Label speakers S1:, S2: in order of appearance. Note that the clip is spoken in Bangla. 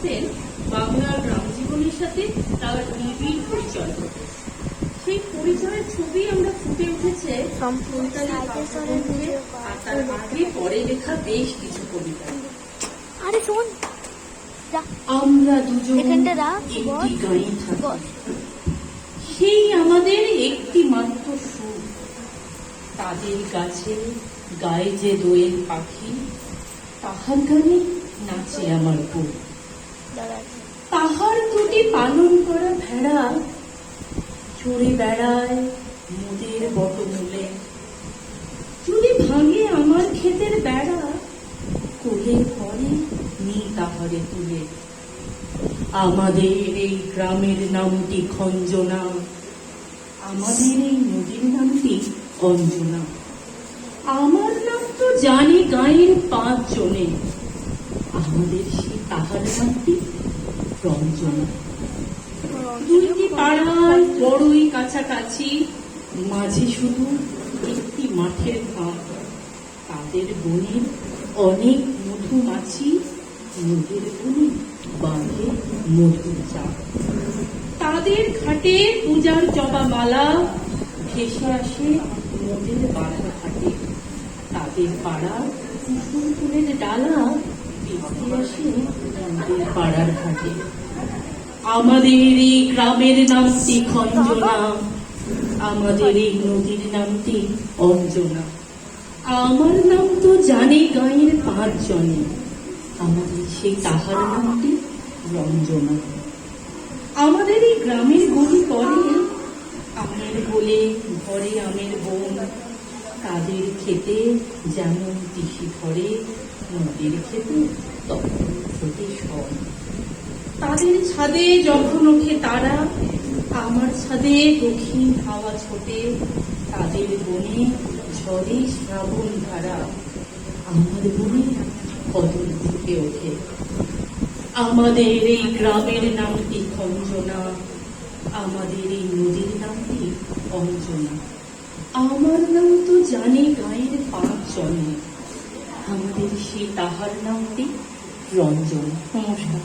S1: ভালোবাসতেন বাংলার গ্রাম জীবনের সাথে তার নিবিড় পরিচয়। সেই পরিচয়ের ছবি আমরা ফুটে উঠেছে আর তার আগে পরে লেখা বেশ কিছু কবিতা।
S2: আরে শোন,
S1: আমরা দুজন একটি গাঁয়ে থাকি, সেই আমাদের একটি মাত্র সুর। তাদের গাছে গায়ে যে দোয়েল পাখি, তাহার গানে নাচে আমার বুক। তাহার দুটি পালন করা ভেড়া চড়ে বেড়ায় মোদের বটমূলে। যদি ভাঙে আমার ক্ষেতের বেড়া, কোলে পরে নি তাহারে তুলে। আমাদের এই গ্রামের নামটি খঞ্জনা, আমাদের এই নদীর নামটি অঞ্জনা। আমার নাম তো জানে গাঁয়ের 5 জনে, আমাদের সেই তাহার নামটি রঞ্জনা। দুইটি পাড়ায় বড়ই কাছাকাছি, মাঝে শুধু একটি মাঠের ঘাট। তাদের বনে অনেক মধুমাছি, নদীর বনে বাঁধে মধুর চাপ। তাদের ঘাটে পূজার জবা মালা ভেসে আসে মোদের বাড়ার ঘাটে। তাদের পাড়া কুসুম ফুলের ডালা ভেসে আসে মোদের পাড়ার ঘাটে। আমাদের এই গ্রামের নামটি খঞ্জনা, আমাদের এই নদীর নামটি অঞ্জনা। আমার নাম তো জানে গাঁয়ের 5 জনে, আমাদের সেই তাহার নামটি রঞ্জনা। আমাদের এই গ্রামের গলি পরে আমের বলে ঘরে আমের বোন। তাদের খেতে যেমন তিসি ধরে, নদীর খেতে তখন ফোটে সব। তাদের ছাদে যখন ওঠে তারা, আমার ছাদে দক্ষিণ হাওয়া ছোটে। তাদের বনে ঝড়ে শ্রাবণ ধারা, আমার বনে কদর ফুটে ওঠে। আমাদের এই গ্রামের নামটি খঞ্জনা, আমাদের এই নদীর নামটি অঞ্জনা। আমার নাম তো জানে গাঁয়ের 5 জনে, আমাদের সেই তাহার নামটি রঞ্জনা। নমস্কার।